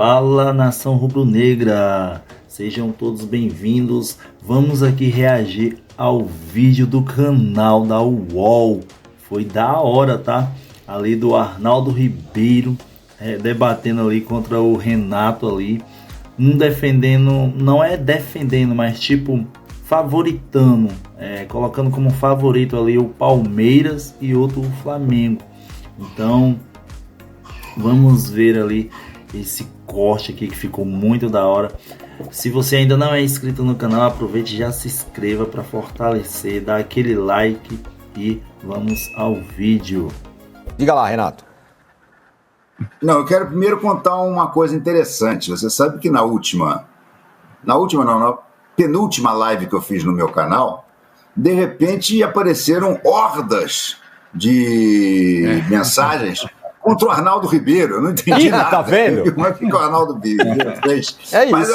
Fala, nação rubro-negra, sejam todos bem-vindos. Vamos aqui reagir ao vídeo do canal da UOL. Foi da hora, tá? Ali do Arnaldo Ribeiro debatendo ali contra o Renato ali, um defendendo, não é defendendo, mas tipo favoritando, colocando como favorito ali o Palmeiras e outro o Flamengo. Então vamos ver ali esse corte aqui que ficou muito da hora. Se você ainda não é inscrito no canal, aproveite e já se inscreva para fortalecer, dá aquele like e vamos ao vídeo. Diga lá, Renato. Não, eu quero primeiro contar uma coisa interessante. Você sabe que na penúltima live que eu fiz no meu canal, de repente apareceram hordas de mensagens contra o Arnaldo Ribeiro. Eu não entendi nada. Tá vendo? Como é que o Arnaldo Ribeiro fez? É isso. Mas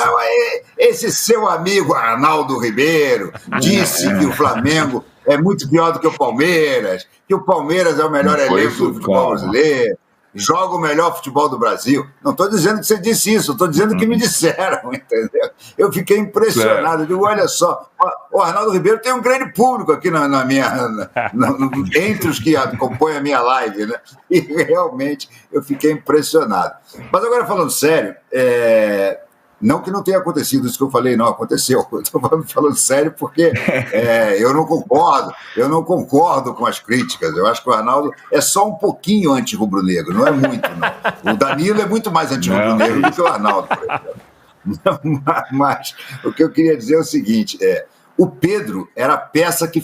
esse seu amigo Arnaldo Ribeiro disse que o Flamengo é muito pior do que o Palmeiras, que o Palmeiras é o melhor elenco do futebol brasileiro, joga o melhor futebol do Brasil. Não estou dizendo que você disse isso, estou dizendo que me disseram, entendeu? Eu fiquei impressionado. Eu digo, olha só, o Arnaldo Ribeiro tem um grande público aqui entre os que acompanham a minha live, né? E realmente eu fiquei impressionado. Mas agora, falando sério, não que não tenha acontecido isso que eu falei, não, aconteceu. Eu estou falando sério porque eu não concordo com as críticas. Eu acho que o Arnaldo é só um pouquinho anti-rubro-negro, não é muito, não. O Danilo é muito mais anti-rubro-negro do que o Arnaldo, por exemplo. Mas o que eu queria dizer é o seguinte, o Pedro era a peça que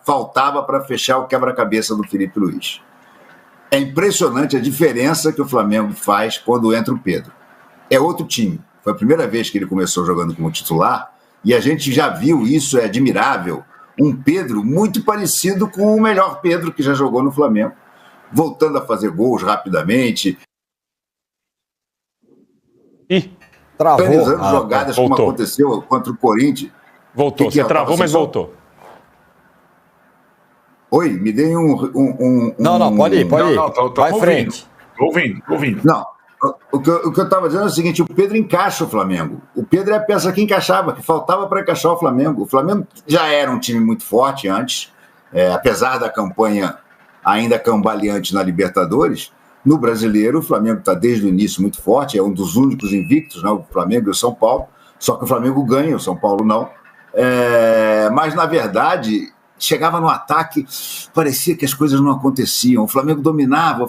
faltava para fechar o quebra-cabeça do Felipe Luiz. É impressionante a diferença que o Flamengo faz quando entra o Pedro. É outro time. Foi a primeira vez que ele começou jogando como titular e a gente já viu isso, é admirável. Um Pedro muito parecido com o melhor Pedro que já jogou no Flamengo, voltando a fazer gols rapidamente. Travou. Organizando jogadas como aconteceu contra o Corinthians. Voltou, você travou, mas voltou. Oi, me dei Não, pode ir. Vai em frente. Tô ouvindo. Não. O que eu estava dizendo é o seguinte, o Pedro encaixa o Flamengo. O Pedro é a peça que encaixava, que faltava para encaixar o Flamengo. O Flamengo já era um time muito forte antes, apesar da campanha ainda cambaleante na Libertadores. No Brasileiro, o Flamengo está desde o início muito forte, é um dos únicos invictos, né, o Flamengo e o São Paulo, só que o Flamengo ganha, o São Paulo não. Mas, na verdade, chegava no ataque, parecia que as coisas não aconteciam. O Flamengo dominava,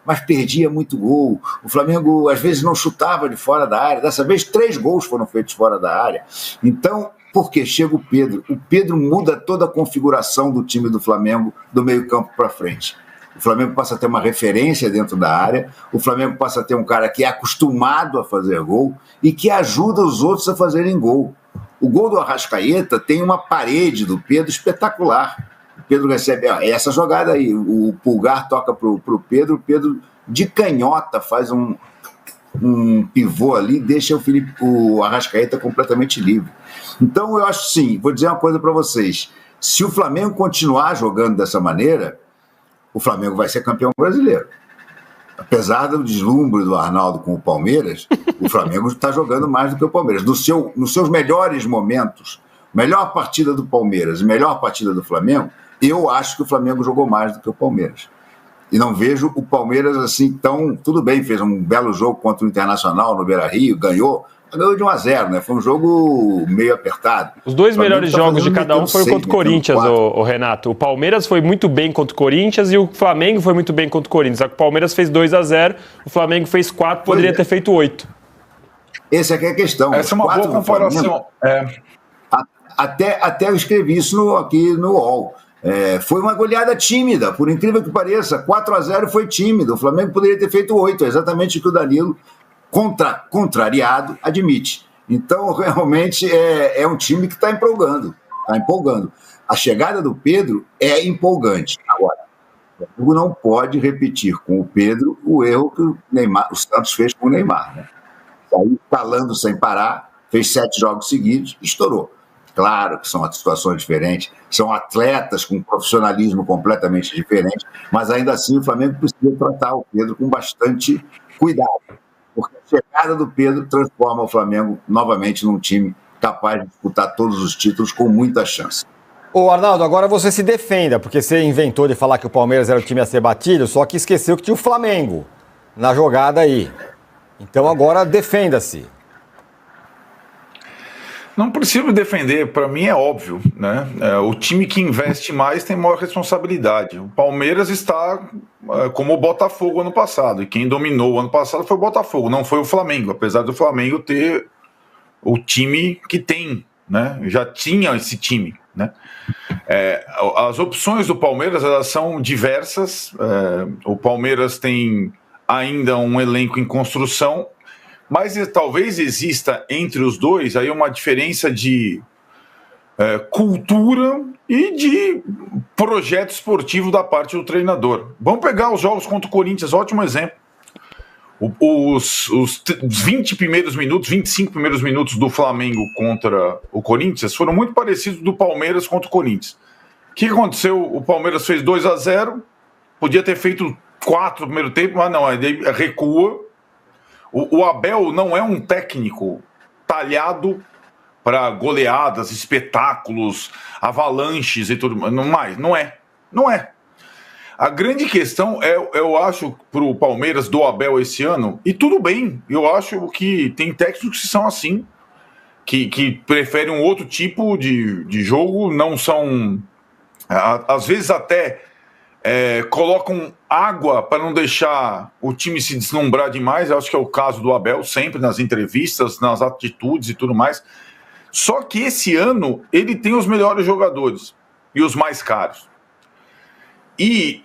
mas perdia muito gol. O Flamengo, às vezes, não chutava de fora da área. Dessa vez, 3 gols foram feitos fora da área. Então, por que chega o Pedro? O Pedro muda toda a configuração do time do Flamengo do meio-campo para frente. O Flamengo passa a ter uma referência dentro da área, o Flamengo passa a ter um cara que é acostumado a fazer gol e que ajuda os outros a fazerem gol. O gol do Arrascaeta tem uma parede do Pedro espetacular. O Pedro recebe essa jogada aí, o Pulgar toca para o Pedro de canhota faz um pivô ali, deixa o Arrascaeta completamente livre. Então eu acho sim, vou dizer uma coisa para vocês, se o Flamengo continuar jogando dessa maneira, o Flamengo vai ser campeão brasileiro. Apesar do deslumbre do Arnaldo com o Palmeiras, o Flamengo está jogando mais do que o Palmeiras. Nos seus melhores momentos, melhor partida do Palmeiras e melhor partida do Flamengo, eu acho que o Flamengo jogou mais do que o Palmeiras. E não vejo o Palmeiras assim tão... Tudo bem, fez um belo jogo contra o Internacional no Beira-Rio, ganhou de 1-0, né? Foi um jogo meio apertado. Os dois melhores jogos de cada um foram contra o Corinthians, o Renato. O Palmeiras foi muito bem contra o Corinthians e o Flamengo foi muito bem contra o Corinthians. O Palmeiras fez 2-0, o Flamengo fez 4, poderia ter feito 8. Essa aqui é a questão. Essa é uma boa comparação. Até eu escrevi isso aqui no UOL. Foi uma goleada tímida, por incrível que pareça. 4-0 foi tímido. O Flamengo poderia ter feito 8, exatamente o que o Danilo, contrariado, admite. Então, realmente, é um time que está empolgando. A chegada do Pedro é empolgante. Agora, o Flamengo não pode repetir com o Pedro o erro que o Santos fez com o Neymar. Né? Saiu falando sem parar, fez 7 jogos seguidos, estourou. Claro que são situações diferentes, são atletas com profissionalismo completamente diferente, mas ainda assim o Flamengo precisa tratar o Pedro com bastante cuidado. porque a chegada do Pedro transforma o Flamengo novamente num time capaz de disputar todos os títulos com muita chance. Ô Arnaldo, agora você se defenda, porque você inventou de falar que o Palmeiras era o time a ser batido, só que esqueceu que tinha o Flamengo na jogada aí. Então agora defenda-se. Não preciso me defender, para mim é óbvio, né? O time que investe mais tem maior responsabilidade. O Palmeiras está como o Botafogo ano passado, e quem dominou o ano passado foi o Botafogo, não foi o Flamengo, apesar do Flamengo ter o time que tem, né? Já tinha esse time, né? As opções do Palmeiras, elas são diversas. O Palmeiras tem ainda um elenco em construção, mas talvez exista entre os dois aí uma diferença de cultura e de projeto esportivo da parte do treinador. Vamos pegar os jogos contra o Corinthians, ótimo exemplo. Os 20 primeiros minutos, 25 primeiros minutos do Flamengo contra o Corinthians foram muito parecidos do Palmeiras contra o Corinthians. O que aconteceu? O Palmeiras fez 2-0, podia ter feito 4 no primeiro tempo, mas não, ele recua. O Abel não é um técnico talhado para goleadas, espetáculos, avalanches e tudo mais. Não é. A grande questão eu acho, para o Palmeiras do Abel esse ano, e tudo bem, eu acho que tem técnicos que são assim, que preferem um outro tipo de jogo, não são, às vezes até colocam água para não deixar o time se deslumbrar demais. Eu acho que é o caso do Abel, sempre nas entrevistas, nas atitudes e tudo mais. Só que esse ano ele tem os melhores jogadores e os mais caros. E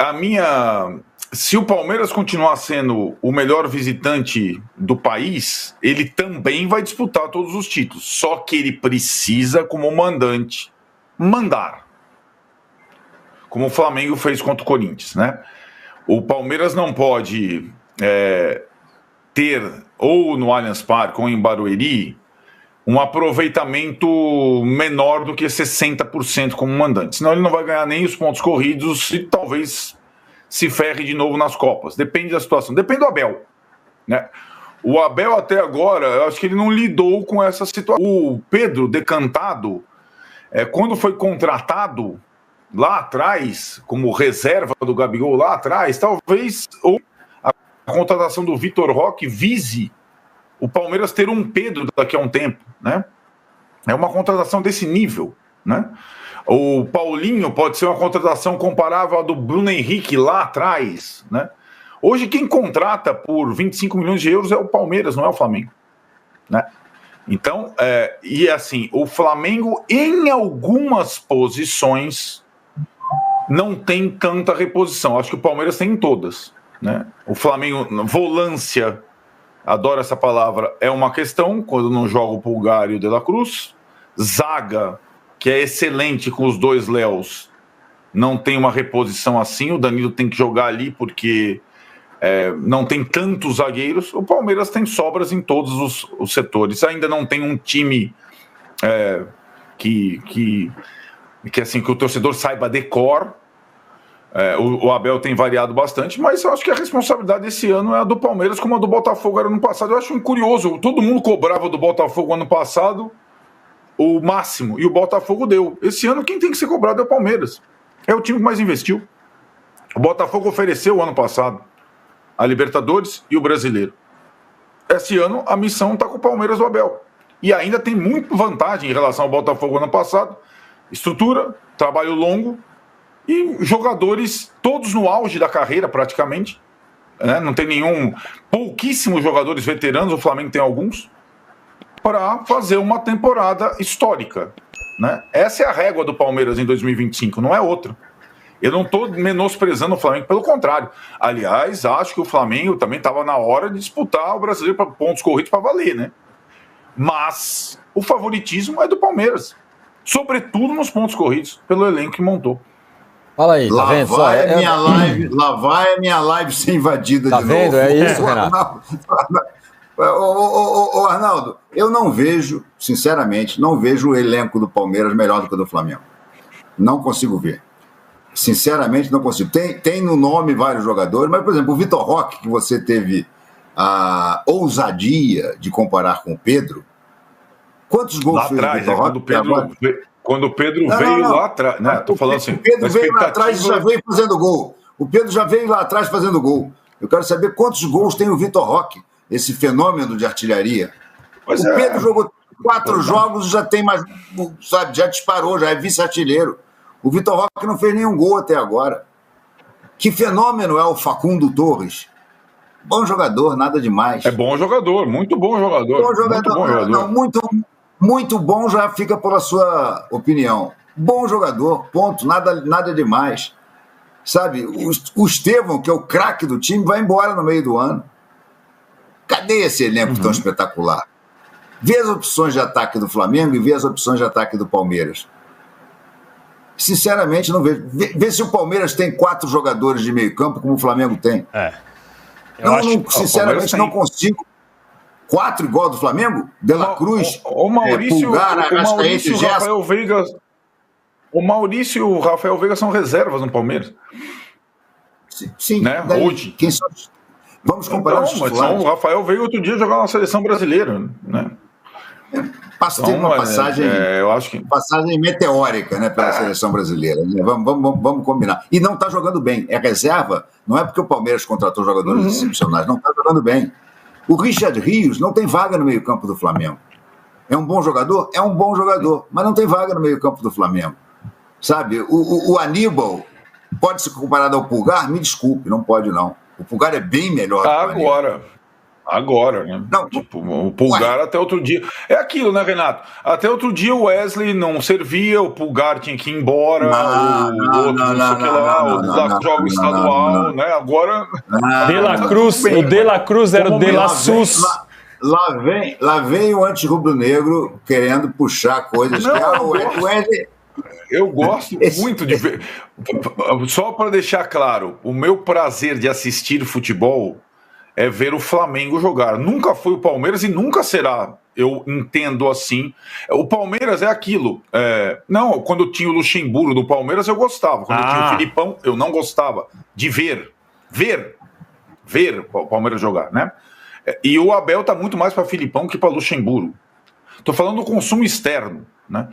se o Palmeiras continuar sendo o melhor visitante do país, ele também vai disputar todos os títulos. Só que ele precisa, como mandante, mandar. Como o Flamengo fez contra o Corinthians, né? O Palmeiras não pode ter, ou no Allianz Parque, ou em Barueri, um aproveitamento menor do que 60% como mandante. Senão ele não vai ganhar nem os pontos corridos e talvez se ferre de novo nas Copas. Depende da situação. Depende do Abel, né? O Abel até agora, eu acho que ele não lidou com essa situação. O Pedro, decantado, quando foi contratado lá atrás, como reserva do Gabigol lá atrás, talvez a contratação do Vitor Roque vise o Palmeiras ter um Pedro daqui a um tempo, né? É uma contratação desse nível, né? O Paulinho pode ser uma contratação comparável à do Bruno Henrique lá atrás, né? Hoje quem contrata por 25 milhões de euros é o Palmeiras, não é o Flamengo, né? Então, e assim, o Flamengo em algumas posições não tem tanta reposição. Acho que o Palmeiras tem em todas, né? O Flamengo, volância, adoro essa palavra, é uma questão, quando não joga o Pulgar e o De La Cruz. Zaga, que é excelente com os dois Léos, não tem uma reposição assim. O Danilo tem que jogar ali porque não tem tantos zagueiros. O Palmeiras tem sobras em todos os setores. Ainda não tem um time que o torcedor saiba decor. O Abel tem variado bastante, mas eu acho que a responsabilidade desse ano é a do Palmeiras, como a do Botafogo era no passado. Eu acho curioso, todo mundo cobrava do Botafogo ano passado o máximo, e o Botafogo deu. Esse ano quem tem que ser cobrado é o Palmeiras. É o time que mais investiu. O Botafogo ofereceu o ano passado a Libertadores e o Brasileiro. Esse ano a missão está com o Palmeiras do Abel. E ainda tem muita vantagem em relação ao Botafogo ano passado. Estrutura, trabalho longo, e jogadores todos no auge da carreira praticamente, né? Não tem pouquíssimos jogadores veteranos, o Flamengo tem alguns, para fazer uma temporada histórica, né? Essa é a régua do Palmeiras em 2025, não é outra. Eu não estou menosprezando o Flamengo, pelo contrário. Aliás, acho que o Flamengo também estava na hora de disputar o Brasileiro para pontos corridos para valer, né? Mas o favoritismo é do Palmeiras, sobretudo nos pontos corridos, pelo elenco que montou. Fala aí, tá vendo? Lá vai a minha live ser invadida tá de novo. Tá vendo? É isso, Renato. Ô, Arnaldo, eu não vejo, sinceramente, o elenco do Palmeiras melhor do que o do Flamengo. Não consigo ver. Sinceramente, não consigo. Tem no nome vários jogadores, mas, por exemplo, o Vitor Roque, que você teve a ousadia de comparar com o Pedro, quantos gols lá fez atrás, o Vitor Roque? quando o Pedro veio lá atrás, né? Tô falando assim. O Pedro veio lá atrás e já veio fazendo gol. O Pedro já veio lá atrás fazendo gol. Eu quero saber quantos gols tem o Vitor Roque, esse fenômeno de artilharia. O Pedro jogou 4 jogos e já tem mais, sabe, já disparou, já é vice-artilheiro. O Vitor Roque não fez nenhum gol até agora. Que fenômeno é o Facundo Torres? Bom jogador, nada demais. É bom jogador, muito bom jogador. Bom jogador. Muito bom jogador. Não, muito bom já fica pela sua opinião. Bom jogador, ponto, nada demais. Sabe, o Estevão, que é o craque do time, vai embora no meio do ano. Cadê esse elenco tão espetacular? Vê as opções de ataque do Flamengo e vê as opções de ataque do Palmeiras. Sinceramente, não vejo. Vê se o Palmeiras tem 4 jogadores de meio campo como o Flamengo tem. Sinceramente, não consigo. 4 igual do Flamengo? De La Cruz, o Maurício, Pulgar, Maurício e o Rafael Veiga. O Maurício e o Rafael Veiga são reservas no Palmeiras. Sim, né? Daí, Hoje. Quem são? Vamos comparar os titulares. O Rafael veio outro dia jogar na seleção brasileira, né? Teve uma passagem, eu acho que... passagem meteórica, né, pela seleção brasileira. Né? Vamos combinar. E não está jogando bem. É reserva, não é porque o Palmeiras contratou jogadores excepcionais, não está jogando bem. O Richard Rios não tem vaga no meio-campo do Flamengo. É um bom jogador? É um bom jogador, mas não tem vaga no meio-campo do Flamengo. Sabe? O Aníbal pode ser comparado ao Pulgar? Me desculpe, não pode não. O Pulgar é bem melhor do que o Aníbal. Agora, né? Não, tipo, o Pulgar até outro dia. É aquilo, né, Renato? Até outro dia o Wesley não servia, o Pulgar tinha que ir embora, o outro não sei o que lá, joga estadual, né? Agora. De La Cruz, o De La Cruz era o De La Sus. Lá vem o anti-rubro-negro querendo puxar coisas. Eu gosto muito de ver. Só para deixar claro, o meu prazer de assistir futebol é ver o Flamengo jogar. Nunca foi o Palmeiras e nunca será. Eu entendo assim. O Palmeiras é aquilo. Não, quando tinha o Luxemburgo do Palmeiras, eu gostava. Quando tinha o Filipão, eu não gostava de ver o Palmeiras jogar, né? E o Abel tá muito mais para Filipão que para Luxemburgo. Tô falando do consumo externo, né?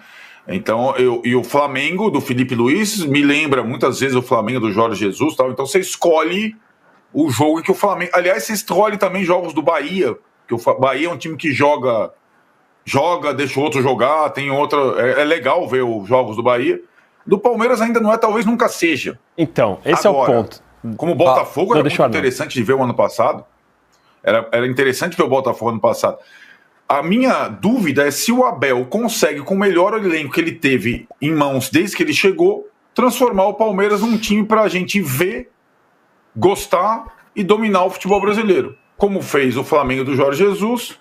Então, e o Flamengo do Felipe Luiz me lembra muitas vezes o Flamengo do Jorge Jesus, tal. Então você escolhe o jogo que o Flamengo... Aliás, você escolhe também jogos do Bahia, que o Bahia é um time que joga, deixa o outro jogar, tem outra... É legal ver os jogos do Bahia. Do Palmeiras ainda não é, talvez nunca seja. Então, esse agora, é o ponto. Como o Botafogo era muito interessante de ver o ano passado. Era interessante ver o Botafogo ano passado. A minha dúvida é se o Abel consegue, com o melhor elenco que ele teve em mãos desde que ele chegou, transformar o Palmeiras num time pra gente ver, gostar e dominar o futebol brasileiro, como fez o Flamengo do Jorge Jesus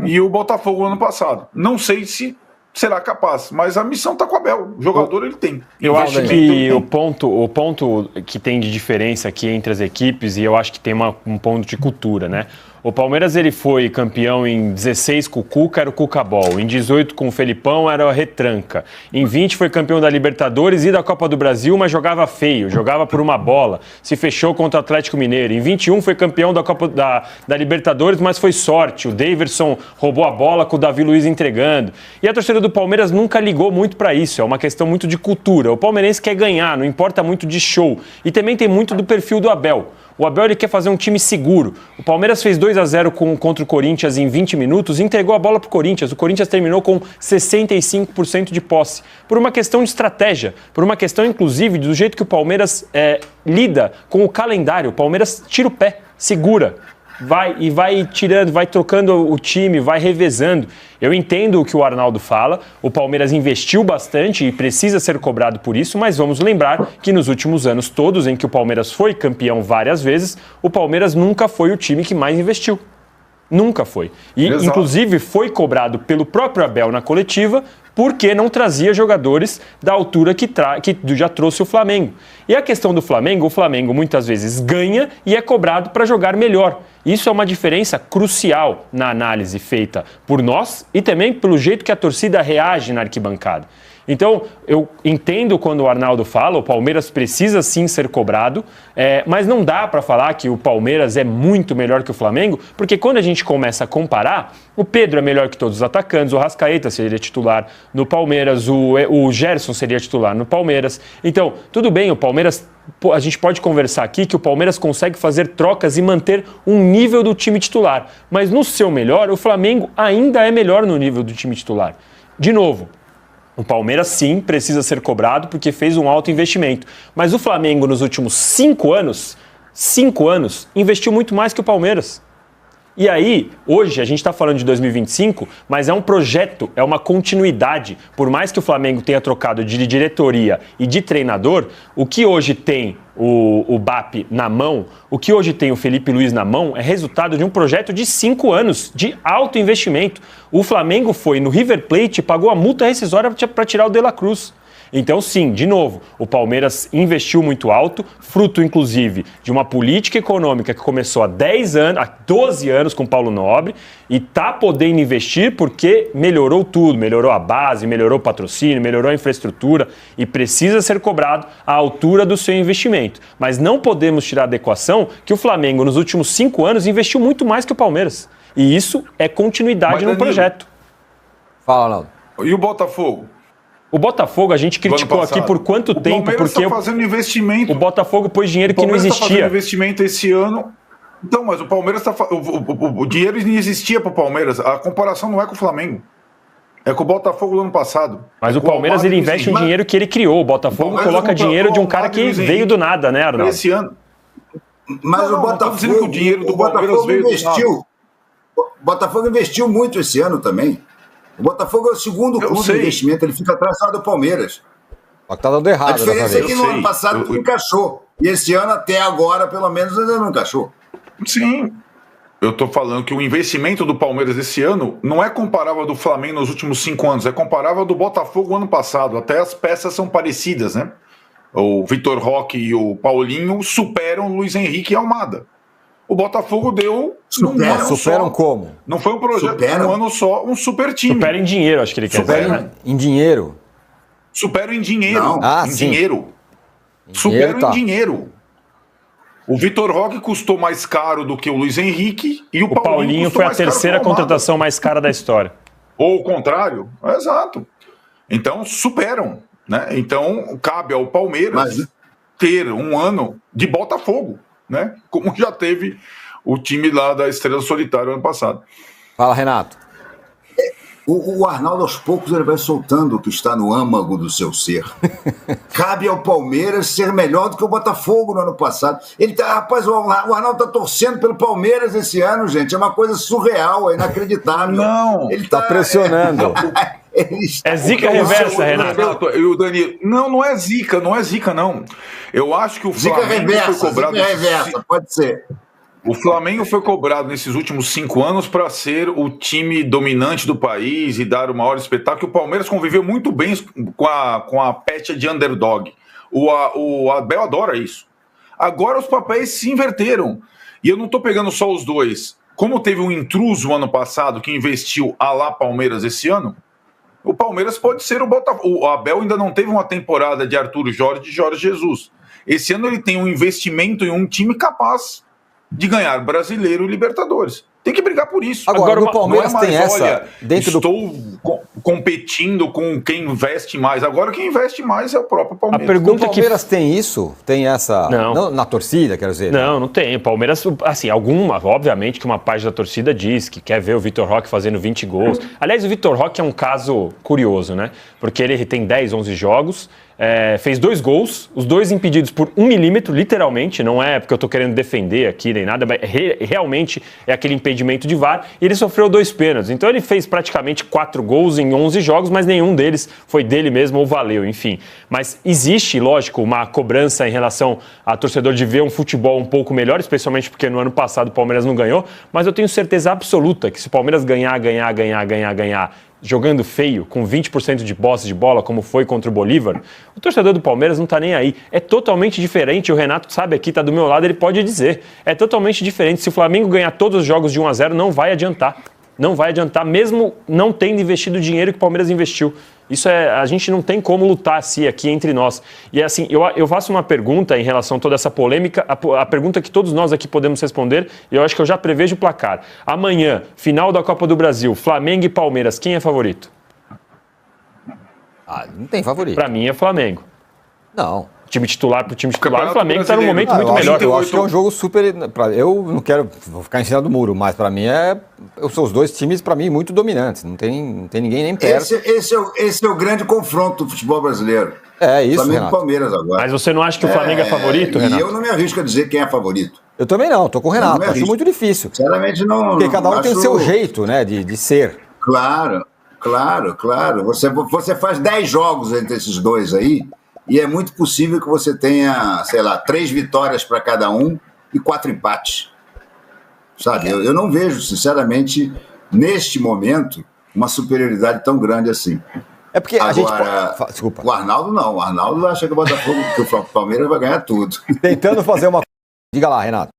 e o Botafogo no ano passado. Não sei se será capaz, mas a missão está com o Abel. O jogador ele tem. Eu acho que o ponto que tem de diferença aqui entre as equipes, e eu acho que tem um ponto de cultura, né? O Palmeiras ele foi campeão em 16 com o Cuca, era o Cuca-Bol. Em 18 com o Felipão, era a retranca. Em 20 foi campeão da Libertadores e da Copa do Brasil, mas jogava feio, jogava por uma bola. Se fechou contra o Atlético Mineiro. Em 21 foi campeão da Copa da Libertadores, mas foi sorte. O Daverson roubou a bola com o Davi Luiz entregando. E a torcida do Palmeiras nunca ligou muito para isso. É uma questão muito de cultura. O palmeirense quer ganhar, não importa muito de show. E também tem muito do perfil do Abel. O Abel ele quer fazer um time seguro. O Palmeiras fez 2-0 contra o Corinthians em 20 minutos e entregou a bola para o Corinthians. O Corinthians terminou com 65% de posse. Por uma questão de estratégia, por uma questão, inclusive, do jeito que o Palmeiras lida com o calendário. O Palmeiras tira o pé, segura. Vai tirando, vai trocando o time, vai revezando. Eu entendo o que o Arnaldo fala, o Palmeiras investiu bastante e precisa ser cobrado por isso, mas vamos lembrar que nos últimos anos todos em que o Palmeiras foi campeão várias vezes, o Palmeiras nunca foi o time que mais investiu. Nunca foi. E, inclusive, foi cobrado pelo próprio Abel na coletiva porque não trazia jogadores da altura que já trouxe o Flamengo. E a questão do Flamengo, o Flamengo muitas vezes ganha e é cobrado para jogar melhor. Isso é uma diferença crucial na análise feita por nós e também pelo jeito que a torcida reage na arquibancada. Então, eu entendo quando o Arnaldo fala, o Palmeiras precisa sim ser cobrado, mas não dá para falar que o Palmeiras é muito melhor que o Flamengo, porque quando a gente começa a comparar, o Pedro é melhor que todos os atacantes, o Rascaeta seria titular no Palmeiras, o Gerson seria titular no Palmeiras. Então, tudo bem, o Palmeiras, a gente pode conversar aqui que o Palmeiras consegue fazer trocas e manter um nível do time titular, mas no seu melhor, o Flamengo ainda é melhor no nível do time titular. De novo, o Palmeiras, sim, precisa ser cobrado porque fez um alto investimento. Mas o Flamengo, nos últimos 5 anos, investiu muito mais que o Palmeiras. E aí, hoje, a gente está falando de 2025, mas é um projeto, é uma continuidade. Por mais que o Flamengo tenha trocado de diretoria e de treinador, o que hoje tem o BAP na mão, o que hoje tem o Felipe Luiz na mão, é resultado de um projeto de 5 anos, de alto investimento. O Flamengo foi no River Plate e pagou a multa rescisória para tirar o De La Cruz. Então, sim, de novo, o Palmeiras investiu muito alto, fruto, inclusive, de uma política econômica que começou há 12 anos com Paulo Nobre e está podendo investir porque melhorou tudo, melhorou a base, melhorou o patrocínio, melhorou a infraestrutura e precisa ser cobrado à altura do seu investimento. Mas não podemos tirar da equação que o Flamengo, nos últimos 5 anos, investiu muito mais que o Palmeiras. E isso é continuidade no projeto. Fala, Arnaldo. E o Botafogo? O Botafogo a gente criticou aqui por quanto tempo, porque está fazendo investimento. O Botafogo pôs dinheiro que não existia. O Palmeiras está fazendo investimento esse ano. Então, mas o Palmeiras o dinheiro não existia para o Palmeiras. A comparação não é com o Flamengo. É com o Botafogo do ano passado. Mas o Palmeiras ele investe um dinheiro que ele criou. O Botafogo coloca dinheiro de um cara que veio do nada, né, Arnaldo? Esse ano. Mas o Botafogo, o dinheiro do Palmeiras veio investiu. O Botafogo investiu muito esse ano também. O Botafogo é o segundo clube de investimento, ele fica atrás só do Palmeiras. Só que tá dando errado. A diferença é que no ano passado encaixou. E esse ano, até agora, pelo menos, ainda não encaixou. Sim. Eu estou falando que o investimento do Palmeiras esse ano não é comparável ao do Flamengo nos últimos 5 anos, é comparável ao do Botafogo ano passado. Até as peças são parecidas, né? O Vitor Roque e o Paulinho superam o Luiz Henrique e Almada. O Botafogo deu superam como? Não foi um projeto de um ano só, um super time. Supera em dinheiro, acho que ele quer dizer, né? Em dinheiro? Superam em dinheiro. Sim. Dinheiro. Superam em dinheiro. O Vitor Roque custou mais caro do que o Luiz Henrique e o Paulinho foi a terceira contratação mais cara da história. Ou o contrário. Exato. Então, superam. Né? Então, cabe ao Palmeiras ter um ano de Botafogo. Né? Como já teve o time lá da Estrela Solitária ano passado. Fala, Renato. O Arnaldo, aos poucos, ele vai soltando o que está no âmago do seu ser. Cabe ao Palmeiras ser melhor do que o Botafogo no ano passado. Rapaz, o Arnaldo está torcendo pelo Palmeiras esse ano, gente. É uma coisa surreal, é inacreditável. Não, ele está pressionando. É zica reversa, Renato. E o Danilo. Não é zica, não. Eu acho que o Flamengo foi cobrado. Zica reversa, pode ser. O Flamengo foi cobrado nesses últimos 5 anos para ser o time dominante do país e dar o maior espetáculo. O Palmeiras conviveu muito bem com a pecha de underdog. O Abel adora isso. Agora os papéis se inverteram. E eu não estou pegando só os dois. Como teve um intruso ano passado que investiu a lá Palmeiras esse ano, o Palmeiras pode ser o Botafogo. O Abel ainda não teve uma temporada de Arthur Jorge e Jorge Jesus. Esse ano ele tem um investimento em um time capaz de ganhar Brasileiro e Libertadores. Tem que brigar por isso. Agora o Palmeiras não é mais, tem essa... Olha, estou competindo com quem investe mais. Agora quem investe mais é o próprio Palmeiras. A pergunta o Palmeiras tem isso? Tem essa... Não, na torcida, quer dizer? Não tem. O Palmeiras, assim, obviamente que uma parte da torcida diz que quer ver o Vitor Roque fazendo 20 gols. Aliás, o Vitor Roque é um caso curioso, né? Porque ele tem 10, 11 jogos, fez 2 gols, os 2 impedidos por 1 milímetro, literalmente, não é porque eu tô querendo defender aqui nem nada, mas realmente é aquele impedimento de VAR, e ele sofreu 2 pênaltis. Então ele fez praticamente 4 gols em 11 jogos, mas nenhum deles foi dele mesmo ou valeu, enfim. Mas existe, lógico, uma cobrança em relação a torcedor de ver um futebol um pouco melhor, especialmente porque no ano passado o Palmeiras não ganhou, mas eu tenho certeza absoluta que se o Palmeiras ganhar, jogando feio, com 20% de posse de bola, como foi contra o Bolívar, o torcedor do Palmeiras não está nem aí. É totalmente diferente, o Renato sabe aqui, está do meu lado, ele pode dizer. É totalmente diferente. Se o Flamengo ganhar todos os jogos de 1-0, não vai adiantar. Não vai adiantar, mesmo não tendo investido o dinheiro que o Palmeiras investiu. A gente não tem como lutar assim aqui entre nós. E assim, eu faço uma pergunta em relação a toda essa polêmica, a pergunta que todos nós aqui podemos responder, e eu acho que eu já prevejo o placar. Amanhã, final da Copa do Brasil, Flamengo e Palmeiras, quem é favorito? Não tem favorito. Para mim é Flamengo. Não. Time titular pro time titular, o Campeonato Flamengo está num momento muito melhor. Eu acho que é um jogo super. Eu não quero vou ficar em cima do muro, mas para mim são os dois times, para mim, muito dominantes. Não tem ninguém nem perto. Esse é o grande confronto do futebol brasileiro. É isso, Flamengo Renato. e Palmeiras agora. Mas você não acha que o Flamengo é favorito, Renato? E eu não me arrisco a dizer quem é favorito. Eu também não, tô com o Renato. Acho arrisco. muito difícil. Sinceramente, não. Porque cada um tem acho... seu jeito, né, de ser. Claro. Você faz 10 jogos entre esses dois aí, e é muito possível que você tenha, sei lá, 3 vitórias para cada um e 4 empates. Sabe? Eu não vejo, sinceramente, neste momento, uma superioridade tão grande assim. É porque a Agora, gente. Desculpa. o Arnaldo não. O Arnaldo acha que o Botafogo, que o Palmeiras vai ganhar tudo. Tentando fazer uma. Diga lá, Renato.